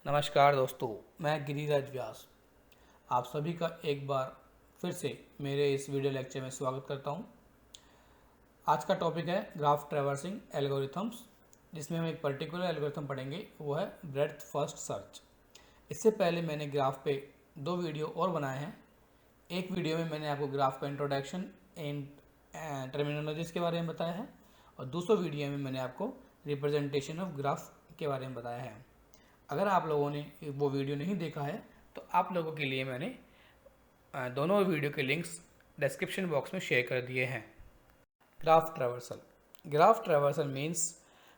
नमस्कार दोस्तों, मैं गिरिराज व्यास आप सभी का एक बार फिर से मेरे इस वीडियो लेक्चर में स्वागत करता हूं। आज का टॉपिक है ग्राफ ट्रैवर्सिंग एल्गोरिथम्स, जिसमें हम एक पर्टिकुलर एल्गोरिथम पढ़ेंगे, वो है ब्रेड्थ फर्स्ट सर्च। इससे पहले मैंने ग्राफ पे 2 वीडियो और बनाए हैं। एक वीडियो में मैंने आपको ग्राफ का इंट्रोडक्शन एंड टर्मिनोलॉजीज के बारे में बताया है और दूसरे वीडियो में मैंने आपको रिप्रेजेंटेशन ऑफ ग्राफ के बारे में बताया है। अगर आप लोगों ने वो वीडियो नहीं देखा है तो आप लोगों के लिए मैंने दोनों वीडियो के लिंक्स डिस्क्रिप्शन बॉक्स में शेयर कर दिए हैं। Graph traversal means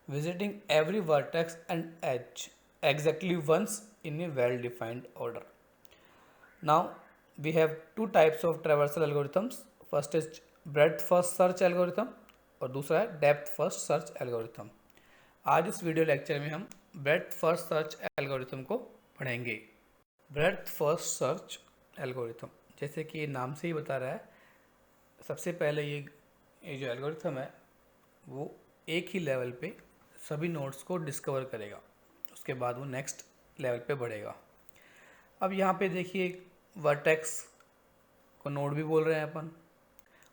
visiting every vertex and edge exactly once in a well defined order. Now we have two types of traversal algorithms. First is breadth first search algorithm और दूसरा है depth first search algorithm. आज इस video lecture में हम breadth first search algorithm को पढ़ेंगे। Breadth first search algorithm, जैसे कि ये नाम से ही बता रहा है, सबसे पहले ये जो एल्गोरिथम है वो एक ही लेवल पे सभी नोड्स को डिस्कवर करेगा, उसके बाद वो नेक्स्ट लेवल पे बढ़ेगा। अब यहाँ पे देखिए, वर्टेक्स को नोड भी बोल रहे हैं अपन,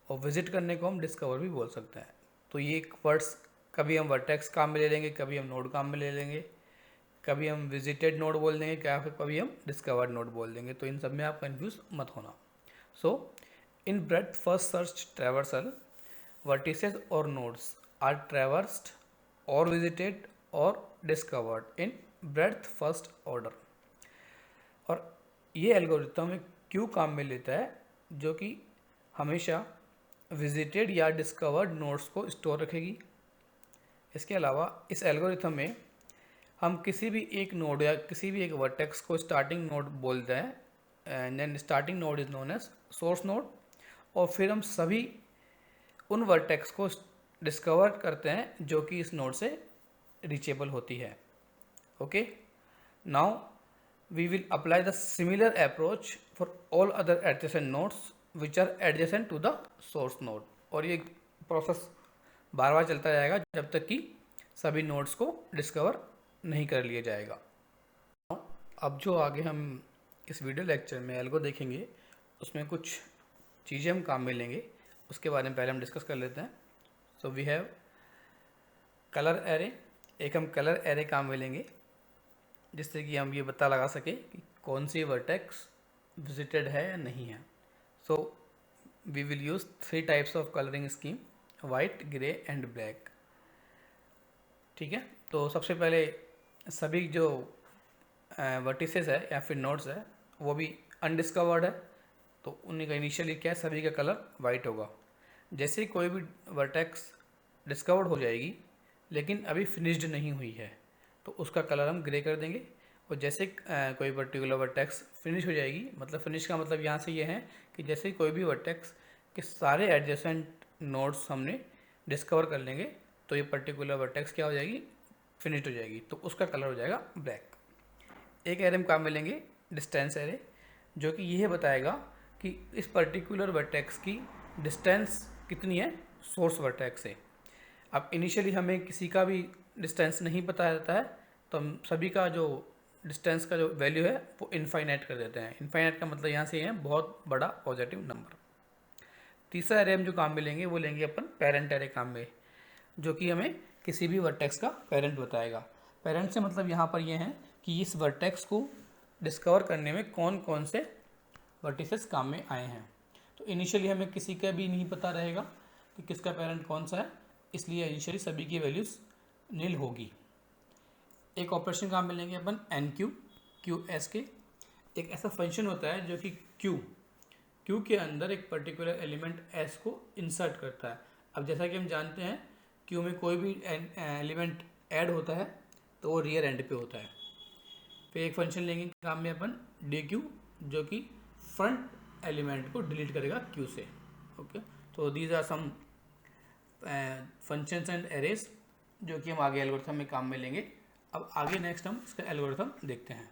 और विजिट करने को हम डिस्कवर भी बोल सकते हैं। तो ये वर्ड्स कभी हम वर्टेक्स काम में ले लेंगे, कभी हम नोड काम में ले लेंगे, कभी हम विजिटेड नोड बोल देंगे, क्या फिर कभी हम डिस्कवर्ड नोड बोल देंगे। तो इन सब में आप कंफ्यूज मत होना। So in breadth first search traversal, vertices और नोड्स आर ट्रैवर्स्ड और विजिटेड और discovered in breadth first order. और ये एल्गोरिथम एक क्यों काम में लेता है, जो कि हमेशा विजिटेड या डिस्कवर्ड नोड्स को स्टोर रखेगी। इसके अलावा इस एल्गोरिथम में हम किसी भी एक नोड या किसी भी एक वर्टेक्स को स्टार्टिंग नोड बोलते हैं, and then starting node is known as source node, और फिर हम सभी उन वर्टेक्स को डिस्कवर करते हैं जो कि इस नोड से रीचेबल होती है। Okay, now we will apply the similar approach for all other adjacent nodes which are adjacent to the source node। और ये प्रोसेस बार बार चलता जाएगा जब तक कि सभी नोड्स को डिस्कवर नहीं कर लिया जाएगा। अब जो आगे हम इस वीडियो लेक्चर में एल्गो देखेंगे, उसमें कुछ चीज़ें हम काम में लेंगे, उसके बारे में पहले हम डिस्कस कर लेते हैं। So we have colour array. एक हम कलर एरे काम में लेंगे, जिससे कि हम ये पता लगा सके कि कौन सी वर्टेक्स विजिटेड है या नहीं है। So we will use 3 types of colouring scheme, white, grey and black. ठीक है, तो सबसे पहले सभी जो वर्टिसेस है या फिर नोड्स है वो भी अनडिस्कवर्ड है, तो उन्हीं का इनिशियली क्या है, सभी का कलर वाइट होगा। जैसे ही कोई भी वर्टेक्स डिस्कवर्ड हो जाएगी लेकिन अभी फिनिश्ड नहीं हुई है, तो उसका कलर हम ग्रे कर देंगे। और जैसे कोई पर्टिकुलर वर्टेक्स फिनिश हो जाएगी, मतलब फिनिश का मतलब यहाँ से ये है कि जैसे कोई भी वर्टेक्स के सारे एडजेसेंट नोड्स हमने डिस्कवर कर लेंगे, तो ये पर्टिकुलर वर्टेक्स क्या हो जाएगी, फिनिश्ड हो जाएगी, तो उसका कलर हो जाएगा ब्लैक। एक एरे हम काम में लेंगे डिस्टेंस एरे, जो कि यह बताएगा कि इस पर्टिकुलर वर्टेक्स की डिस्टेंस कितनी है सोर्स वर्टेक्स से। अब इनिशियली हमें किसी का भी डिस्टेंस नहीं पता रहता है, तो हम सभी का जो डिस्टेंस का जो वैल्यू है वो इनफाइनाइट कर देते हैं। इनफाइनाइट का मतलब यहाँ से है बहुत बड़ा पॉजिटिव नंबर। तीसरा एरे हम जो काम में लेंगे वो लेंगे अपन पेरेंट एरे काम में, जो कि हमें किसी भी वर्टेक्स का पेरेंट बताएगा। पेरेंट से मतलब यहाँ पर ये है कि इस वर्टेक्स को डिस्कवर करने में कौन कौन से वर्टिसेस काम में आए हैं। तो इनिशियली हमें किसी का भी नहीं पता रहेगा कि किसका पेरेंट कौन सा है, इसलिए इनिशियली सभी की वैल्यूज़ नील होगी। एक ऑपरेशन काम में लेंगे अपन एन क्यू एस के। एक ऐसा फंक्शन होता है जो कि क्यू के अंदर एक पर्टिकुलर एलिमेंट एस को इंसर्ट करता है। अब जैसा कि हम जानते हैं, क्यू में कोई भी एलिमेंट ऐड होता है तो वो रियर एंड पे होता है। फिर एक फंक्शन लेंगे काम में अपन डी क्यू, जो कि फ्रंट एलिमेंट को डिलीट करेगा क्यू से। ओके, तो these are some functions and arrays जो कि हम आगे एल्गोरिथम में काम में लेंगे। अब आगे नेक्स्ट हम इसका एल्गोरिथम देखते हैं।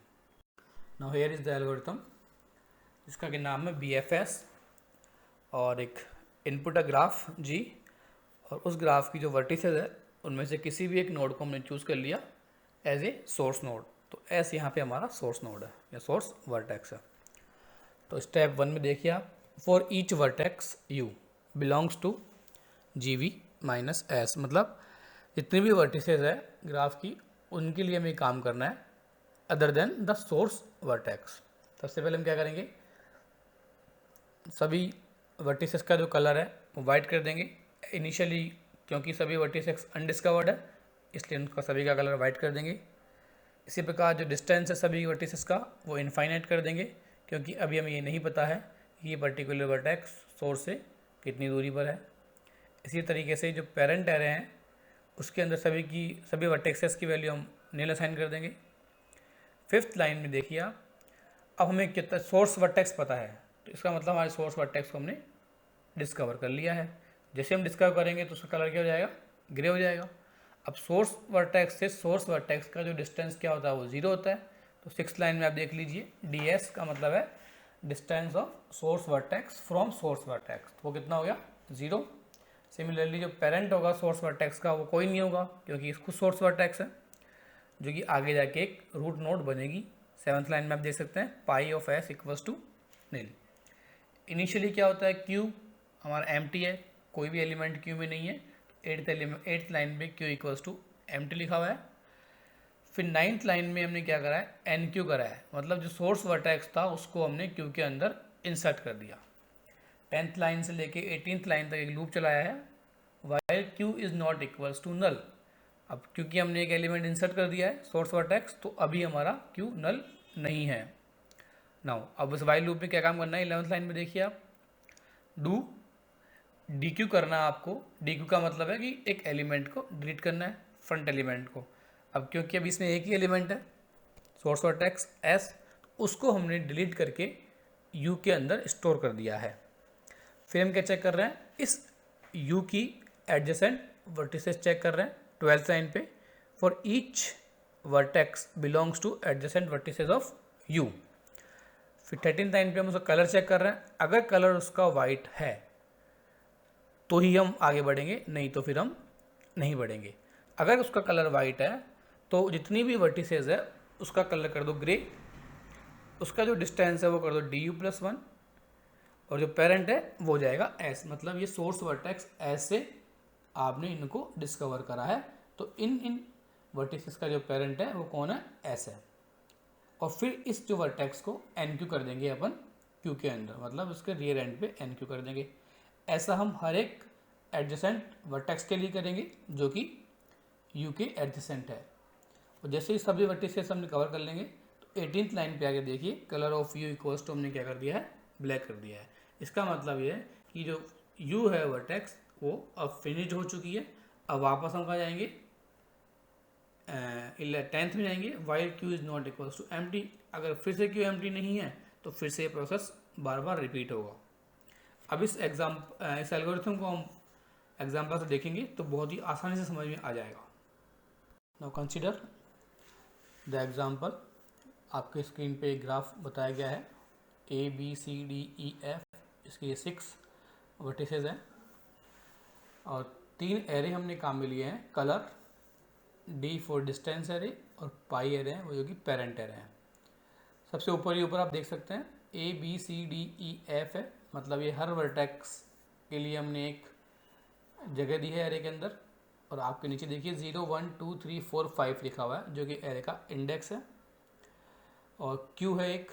Now here is the algorithm, जिसका कि नाम है BFS, और एक इनपुट अ ग्राफ G, और उस ग्राफ की जो वर्टिसेस है उनमें से किसी भी एक नोड को हमने चूज़ कर लिया एज ए सोर्स नोड। तो एस यहाँ पे हमारा सोर्स नोड है या सोर्स वर्टेक्स है। तो स्टेप 1 में देखिए आप, for each vertex U belongs to G V minus S, मतलब जितनी भी वर्टिसेस है ग्राफ की उनके लिए हमें काम करना है other than the source vertex. सबसे पहले हम क्या करेंगे, सभी वर्टिसेस का जो कलर है वो वाइट कर देंगे इनिशियली, क्योंकि सभी वर्टिसेस अनडिस्कवर्ड है इसलिए उनका सभी का कलर वाइट कर देंगे। इसी प्रकार जो डिस्टेंस है सभी वर्टिसेस का वो इनफाइनाइट कर देंगे, क्योंकि अभी हमें ये नहीं पता है कि ये पर्टिकुलर वर्टेक्स सोर्स से कितनी दूरी पर है। इसी तरीके से जो पेरेंट एरे हैं उसके अंदर सभी वर्टेक्सेस की वैल्यू हम नील असाइन कर देंगे। 5th लाइन में देखिए आप, अब हमें कितना सोर्स वर्टेक्स पता है, तो इसका मतलब हमारे सोर्स वर्टेक्स को हमने डिस्कवर कर लिया है। जैसे हम डिस्कवर करेंगे तो उसका कलर क्या हो जाएगा, ग्रे हो जाएगा। अब सोर्स वर्टेक्स से सोर्स वर्टेक्स का जो डिस्टेंस क्या होता है वो 0 होता है। तो 6th लाइन में आप देख लीजिए, डी एस का मतलब है distance of source vertex from source vertex, तो वो कितना हो गया 0। सिमिलरली जो पेरेंट होगा सोर्स वर्टेक्स का वो कोई नहीं होगा क्योंकि इसको सोर्स वर्टेक्स है, जो कि आगे जाके एक रूट नोड बनेगी। 7th लाइन में आप देख सकते हैं pi of S equals to nil. Initially क्या होता है, क्यू हमारा एम्प्टी है, कोई भी एलिमेंट क्यू में नहीं है। 8th लाइन में क्यू इक्वल्स टू एम्प्टी लिखा हुआ है। फिर 9th लाइन में हमने क्या करा है, एन क्यू करा है, मतलब जो सोर्स वर्टेक्स था उसको हमने क्यू के अंदर इंसर्ट कर दिया। 10th लाइन से लेके 18th लाइन तक एक लूप चलाया है, while Q is not equals to null. अब क्योंकि हमने एक एलिमेंट इंसर्ट कर दिया है सोर्स वर्टेक्स, तो अभी हमारा क्यू नल नहीं है। नाउ अब इस वाइल लूप में क्या काम करना है, 11th लाइन में देखिए आप, डू डी क्यू करना है आपको। डी क्यू का मतलब है कि एक एलिमेंट को डिलीट करना है, फ्रंट एलिमेंट को। अब क्योंकि अब इसमें एक ही एलिमेंट है सोर्स वर्टेक्स एस, उसको हमने डिलीट करके यू के अंदर स्टोर कर दिया है। फिर हम क्या चेक कर रहे हैं, इस यू की एडजेसेंट वर्टिसेस चेक कर रहे हैं 12th लाइन पे, for each vertex belongs two adjacent vertices of you. फिर 13th लाइन पे हम उसका कलर चेक कर रहे हैं, अगर कलर उसका वाइट है तो ही हम आगे बढ़ेंगे, नहीं तो फिर हम नहीं बढ़ेंगे। अगर उसका कलर वाइट है तो जितनी भी वर्टिसेस है उसका कलर कर दो ग्रे, उसका जो डिस्टेंस है वो कर दो डी यू प्लस 1, और जो पेरेंट है वो हो जाएगा एस, मतलब ये सोर्स वर्टेक्स एस से आपने इनको डिस्कवर करा है। तो इन वर्टिसेस का जो पेरेंट है वो कौन है, एस है। और फिर इस जो वर्टेक्स को एन क्यू कर देंगे अपन क्यू के अंदर, मतलब उसके रियर एंड पे एन क्यू कर देंगे। ऐसा हम हर एक एडजेसेंट वर्टेक्स के लिए करेंगे जो कि यू के एडजेसेंट है। और जैसे ही सभी वर्टिसेस हमने कवर कर लेंगे तो 18th लाइन पे आगे देखिए, colour of you equals to हमने क्या कर दिया है, ब्लैक कर दिया है। इसका मतलब ये है कि जो यू है वर्टेक्स वो अब फिनिश्ड हो चुकी है। अब वापस हम कहाँ जाएंगे, 10th में जाएंगे, while Q is not equals to empty. अगर फिर से क्यू एम्प्टी नहीं है तो फिर से ये प्रोसेस बार बार रिपीट होगा। अब इस एल्गोरिथम को हम एग्जाम्पल से देखेंगे तो बहुत ही आसानी से समझ में आ जाएगा। नाउ कंसीडर द एग्जाम्पल, आपके स्क्रीन पे एक ग्राफ बताया गया है, A B C D E F, इसके ये 6 वर्टिसेस हैं और 3 एरे हमने काम में लिए हैं, colour, D for distance array और पाई एरे हैं वो जो कि पेरेंट एरे हैं। सबसे ऊपर ही ऊपर आप देख सकते हैं A B C D E F है, मतलब ये हर वर्टेक्स के लिए हमने एक जगह दी है एरे के अंदर। और आपके नीचे देखिए 0 1 2 3 4 5 लिखा हुआ है जो कि एरे का इंडेक्स है। और क्यू है एक,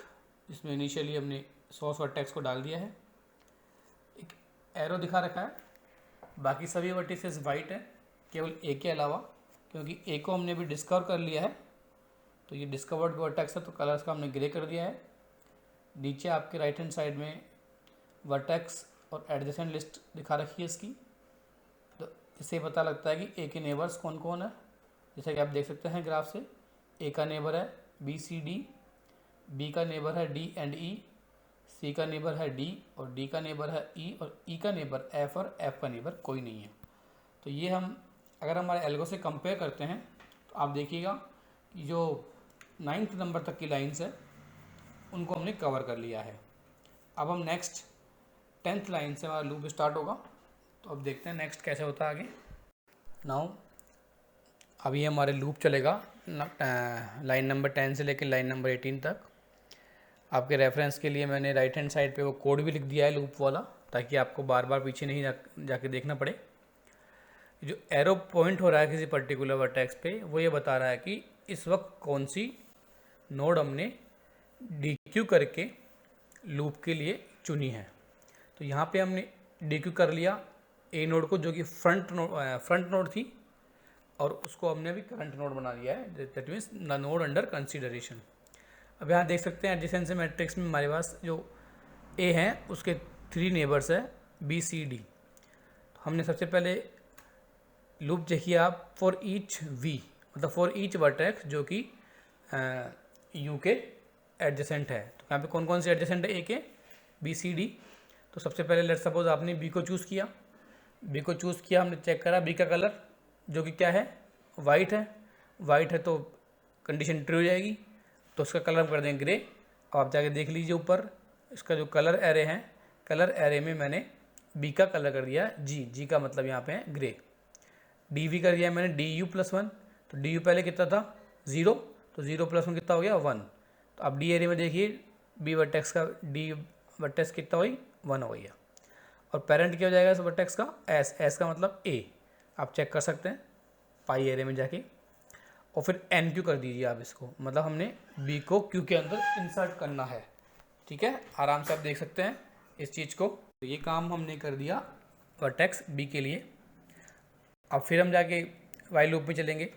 जिसमें इनिशियली हमने सोर्स वर्टेक्स को डाल दिया है, एक एरो दिखा रखा है। बाकी सभी वर्टिसेस वाइट है केवल ए के अलावा, क्योंकि ए को हमने भी डिस्कवर कर लिया है, तो ये डिस्कवर्ड वर्टेक्स है तो कलर्स का हमने ग्रे कर दिया है। नीचे आपके राइट हैंड साइड में वर्टेक्स और एडजेसेंट लिस्ट दिखा रखी है इसकी, तो इससे पता लगता है कि ए के नेबर्स कौन कौन है। जैसे कि आप देख सकते हैं ग्राफ से, ए का नेबर है बी सी डी, बी का नेबर है डी एंड ई, सी का नेबर है डी और डी का नेबर है ई, और ई का नेबर एफ और एफ का नेबर कोई नहीं है। तो ये हम अगर हमारे एल्गो से कंपेयर करते हैं तो आप देखिएगा कि जो 9th नंबर तक की लाइन्स है उनको हमने कवर कर लिया है। अब हम नेक्स्ट 10th लाइन से हमारा लूप स्टार्ट होगा, तो अब देखते हैं नेक्स्ट कैसे होता है आगे। नाउ अभी हमारे लूप चलेगा लाइन नंबर 10 से लेकर लाइन नंबर 18 तक। आपके रेफरेंस के लिए मैंने राइट हैंड साइड पे वो कोड भी लिख दिया है लूप वाला, ताकि आपको बार बार पीछे नहीं जाके देखना पड़े। जो एरो पॉइंट हो रहा है किसी पर्टिकुलर वर्टेक्स पे, वो ये बता रहा है कि इस वक्त कौन सी नोड हमने DQ करके लूप के लिए चुनी है। तो यहाँ पे हमने DQ कर लिया ए नोड को, जो कि फ्रंट नोड थी, और उसको हमने अभी करंट नोड बना दिया है, that means the node under consideration. अब यहाँ देख सकते हैं एडजेसेंसी मैट्रिक्स में हमारे पास जो ए है उसके 3 नेबर्स है BCD। तो हमने सबसे पहले लूप देखिए आप फॉर ईच V, मतलब फॉर ईच वर्टेक्स जो कि U के एडजेसेंट है। तो यहाँ पे कौन कौन से एडजेसेंट है A के, BCD। तो सबसे पहले लेट्स सपोज आपने B को चूज़ किया, हमने चेक करा B का कलर जो कि क्या है, वाइट है तो कंडीशन ट्रू हो जाएगी, तो उसका कलर हम कर देंगे ग्रे। अब आप जाके देख लीजिए ऊपर इसका जो कलर एरे है, कलर एरे में मैंने B का कलर कर दिया जी का मतलब यहाँ पे है ग्रे। DV कर दिया मैंने DU+1, तो DU पहले कितना था 0, तो 0+1 कितना हो गया 1। तो अब D एरे में देखिए B वर्टेक्स का D वर्टेक्स कितना हुई 1 हो गया, और पेरेंट क्या हो जाएगा इस वर्टेक्स का S का मतलब A, आप चेक कर सकते हैं पाई एरे में जाके। और फिर NQ कर दीजिए आप इसको, मतलब हमने B को Q के अंदर इंसर्ट करना है। ठीक है, आराम से आप देख सकते हैं इस चीज़ को। तो ये काम हमने कर दिया वर्टेक्स B के लिए। अब फिर हम जाके वाइल लूप में चलेंगे,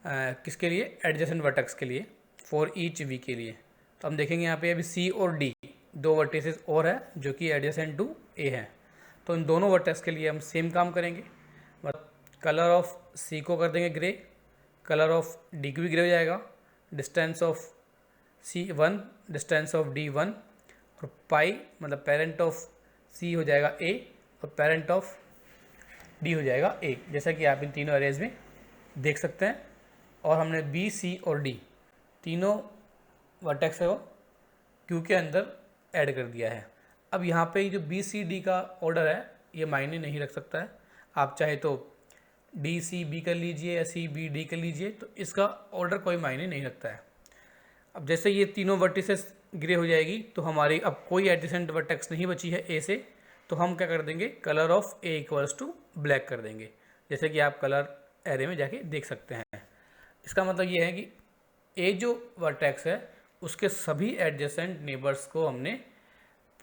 किसके लिए, एडजेसेंट वर्टेक्स के लिए, फॉर ईच V के लिए। तो हम देखेंगे यहाँ पे अभी C और D 2 वर्टिसेस और है जो कि एडजेसेंट टू A है। तो इन दोनों वर्टेक्स के लिए हम सेम काम करेंगे, मतलब कलर ऑफ C को कर देंगे ग्रे, कलर ऑफ D भी ग्रे हो जाएगा, distance of C 1, distance of D 1, और पाई मतलब पेरेंट ऑफ C हो जाएगा A और पेरेंट ऑफ D हो जाएगा A, जैसा कि आप इन तीनों अरेज में देख सकते हैं। और हमने B, C और D तीनों वर्टेक्स है वो Q के अंदर ऐड कर दिया है। अब यहाँ पे जो BCD का ऑर्डर है ये मायने नहीं रख सकता है, आप चाहे तो DCB कर लीजिए या CBD कर लीजिए, तो इसका ऑर्डर कोई मायने नहीं रखता है। अब जैसे ये तीनों वर्टिसेस ग्रे हो जाएगी तो हमारी अब कोई एडजेसेंट वर्टेक्स नहीं बची है A से, तो हम क्या कर देंगे, colour of A equals to black कर देंगे, जैसे कि आप कलर एरे में जाके देख सकते हैं। इसका मतलब ये है कि A जो वर्टेक्स है उसके सभी एडजेसेंट नेबर्स को हमने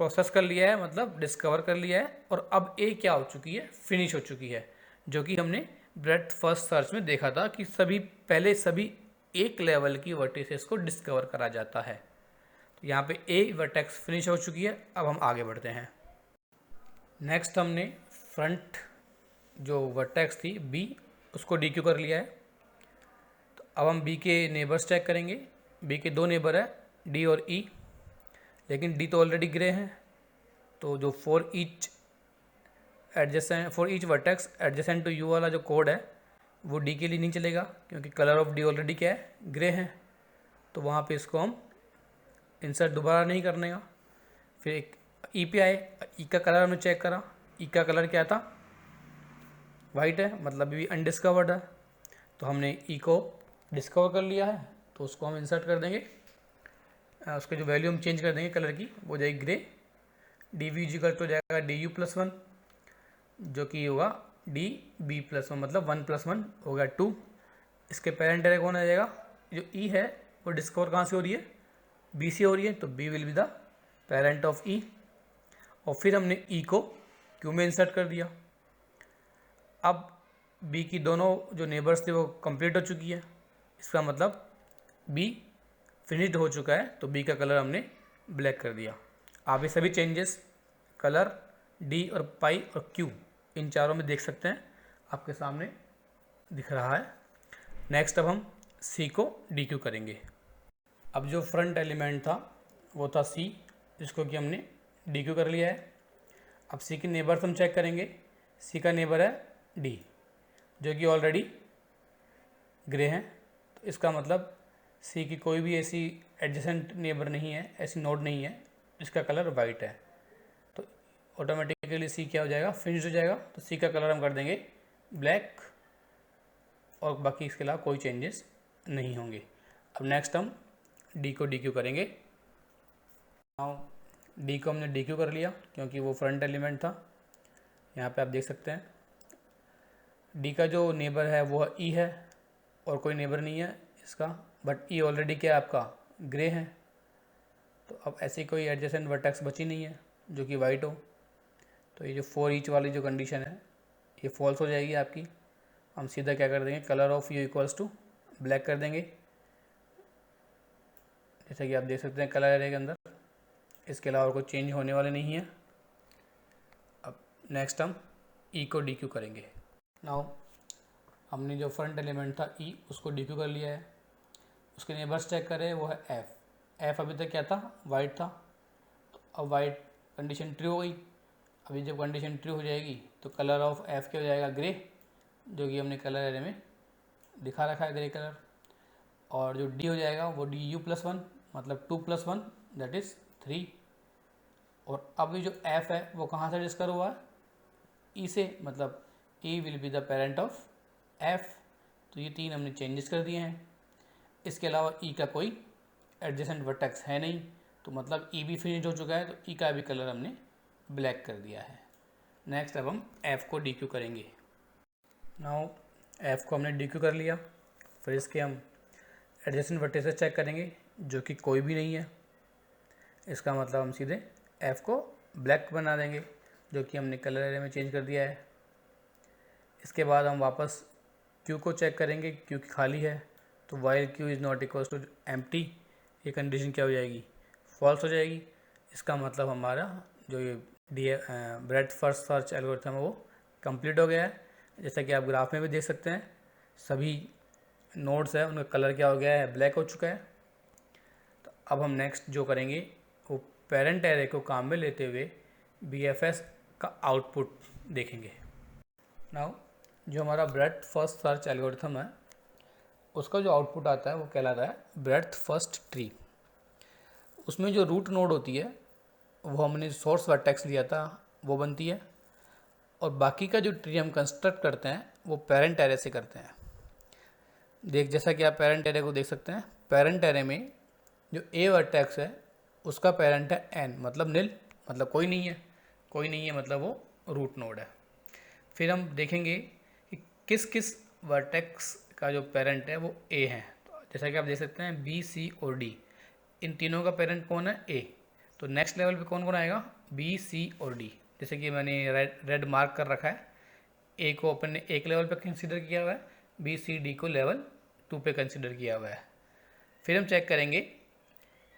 प्रोसेस कर लिया है, मतलब डिस्कवर कर लिया है, और अब A क्या हो चुकी है, फिनिश हो चुकी है, जो कि हमने ब्रेडथ फर्स्ट सर्च में देखा था कि सभी एक लेवल की वर्टिसेस को डिस्कवर करा जाता है। तो यहाँ पे A वर्टेक्स फिनिश हो चुकी है। अब हम आगे बढ़ते हैं। नेक्स्ट हमने फ्रंट जो वर्टेक्स थी B उसको DQ कर लिया है। तो अब हम B के नेबर्स चेक करेंगे। B के 2 नेबर है D और E, लेकिन D तो ऑलरेडी ग्रे है, तो जो for each vertex adjacent to U वाला जो कोड है वो D के लिए नहीं चलेगा, क्योंकि कलर ऑफ D ऑलरेडी क्या है, ग्रे है। तो वहाँ पे इसको हम इंसर्ट दोबारा नहीं करने का। फिर एक E पे आए, E का कलर हमने चेक करा, E का कलर क्या था, वाइट है, मतलब अभी अनडिस्कवर्ड है। तो हमने E को डिस्कवर कर लिया है, तो उसको हम इंसर्ट कर देंगे, उसके जो वैल्यू हम चेंज कर देंगे कलर की, वो जाएगी ग्रे। DV तो जाएगा DU+1, जो कि होगा DB+1, मतलब 1+1 हो गया 2। इसके पेरेंट एरे कौन आ जाएगा, जो E है वो डिस्कवर कहाँ से हो रही है, B से हो रही है, तो B will be the parent of E। और फिर हमने E को Q में इंसर्ट कर दिया। अब B की दोनों जो नेबर्स थे वो कंप्लीट हो चुकी है, इसका मतलब B फिनिश्ड हो चुका है, तो B का कलर हमने ब्लैक कर दिया। आप ये सभी चेंजेस कलर D और पाई और Q इन चारों में देख सकते हैं, आपके सामने दिख रहा है। नेक्स्ट अब हम C को DQ करेंगे। अब जो फ्रंट एलिमेंट था वो था C, जिसको कि हमने DQ कर लिया है। अब C के नेबर्स हम चेक करेंगे। C का नेबर है D, जो कि ऑलरेडी ग्रे है, तो इसका मतलब C की कोई भी ऐसी एडजेसेंट नेबर नहीं है, ऐसी नोड नहीं है जिसका कलर वाइट है, तो ऑटोमेटिकली C क्या हो जाएगा, फिनिश हो जाएगा। तो C का कलर हम कर देंगे ब्लैक, और बाकी इसके अलावा कोई चेंजेस नहीं होंगे। अब नेक्स्ट हम डी को डी क्यू करेंगे। नाउ डी को हमने डी क्यू कर लिया क्योंकि वो फ्रंट एलिमेंट था। यहाँ पे आप देख सकते हैं डी का जो नेबर है वो ई है और कोई नेबर नहीं है इसका, बट ई ऑलरेडी क्या है आपका ग्रे है। तो अब ऐसी कोई एडजेसेंट वर्टेक्स बची नहीं है जो कि वाइट हो, तो ये जो फॉर ईच वाली जो कंडीशन है ये फॉल्स हो जाएगी आपकी। हम सीधा क्या कर देंगे, colour of you equals to black कर देंगे, जैसा कि आप देख सकते हैं कलर एरे के अंदर। इसके अलावा कोई चेंज होने वाले नहीं है। अब नेक्स्ट हम ई को डी क्यू करेंगे। नाउ हमने जो फ्रंट एलिमेंट था ई उसको डी क्यू कर लिया है। उसके नेबर्स चेक करें, वो है एफ। एफ अभी तक क्या था, वाइट था। तो अब वाइट कंडीशन ट्रू हो गई। अभी जब कंडीशन ट्रू हो जाएगी तो कलर ऑफ एफ क्या हो जाएगा, ग्रे, जो कि हमने कलर एरे में दिखा रखा है ग्रे कलर। और जो डी हो जाएगा वो डी यू प्लस वन, मतलब 2+1 दैट इज़ 3। और अभी जो एफ है वो कहाँ से डिस्कवर हुआ है, ई से, मतलब E will be the parent of F. तो ये 3 हमने चेंजेस कर दिए हैं। इसके अलावा ई का कोई एडजेसेंट वर्टेक्स है नहीं, तो मतलब ई भी फिनिश हो चुका है, तो ई का भी कलर हमने ब्लैक कर दिया है। नेक्स्ट अब हम एफ़ को डी क्यू करेंगे। नाउ एफ़ को हमने डी क्यू कर लिया, फिर इसके हम एडजेसेंट वर्टेक्स चेक करेंगे जो कि कोई भी नहीं है। इसका मतलब हम सीधे एफ़ को ब्लैक बना देंगे, जो कि हमने कलर एरे में चेंज कर दिया है। इसके बाद हम वापस क्यू को चेक करेंगे, क्यू की खाली है, तो while Q is not equals to empty, ये कंडीशन क्या हो जाएगी, फॉल्स हो जाएगी। इसका मतलब हमारा जो ये ब्रेथ फर्स्ट सर्च एल्गोरिथम है वो कंप्लीट हो गया है। जैसा कि आप ग्राफ में भी देख सकते हैं सभी नोड्स है उनका कलर क्या हो गया है, ब्लैक हो चुका है। तो अब हम नेक्स्ट जो करेंगे वो पेरेंट एरे को काम में लेते हुए BFS का आउटपुट देखेंगे। नाउ जो हमारा ब्रेथ फर्स्ट सर्च एल्गोरिथम है उसका जो आउटपुट आता है वो कहलाता है ब्रेथ फर्स्ट ट्री। उसमें जो रूट नोड होती है वो हमने सोर्स वर्टेक्स लिया था वो बनती है, और बाकी का जो ट्री हम कंस्ट्रक्ट करते हैं वो पेरेंट एरे से करते हैं। जैसा कि आप पेरेंट एरे को देख सकते हैं, पेरेंट एरे में जो ए वर्टेक्स है उसका पेरेंट है एन, मतलब नील, मतलब कोई नहीं है, कोई नहीं है मतलब वो रूट नोड है। फिर हम देखेंगे कि किस किस वर्टेक्स का जो पेरेंट है वो ए है। तो जैसा कि आप देख सकते हैं बी, सी और डी, इन तीनों का पेरेंट कौन है, ए। तो नेक्स्ट लेवल पे कौन कौन आएगा, बी, सी और डी। जैसे कि मैंने रेड मार्क कर रखा है, ए को अपन ने एक लेवल पे कंसीडर किया हुआ है, बी, सी, डी को लेवल 2 पे कंसीडर किया हुआ है। फिर हम चेक करेंगे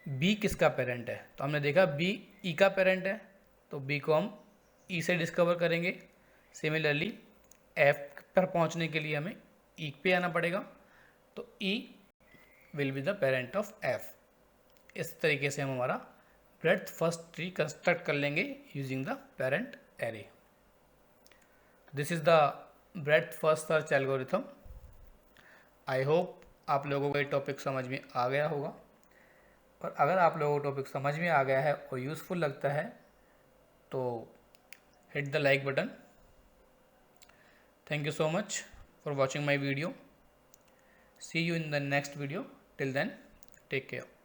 बी किसका पेरेंट है। तो हमने देखा बी ई का पेरेंट है, तो बी को हम ई से डिस्कवर करेंगे। सिमिलरली एफ पर पहुंचने के लिए हमें ई पे आना पड़ेगा, तो E will be the parent of F. इस तरीके से हम हमारा ब्रेथ फर्स्ट ट्री कंस्ट्रक्ट कर लेंगे using the parent array. This is the breath first search algorithm. I hope आप लोगों को ये टॉपिक समझ में आ गया होगा, और अगर आप लोगों को टॉपिक समझ में आ गया है और यूज़फुल लगता है तो hit the like button. Thank you so much for watching my video. See you in the next video. Till then, take care.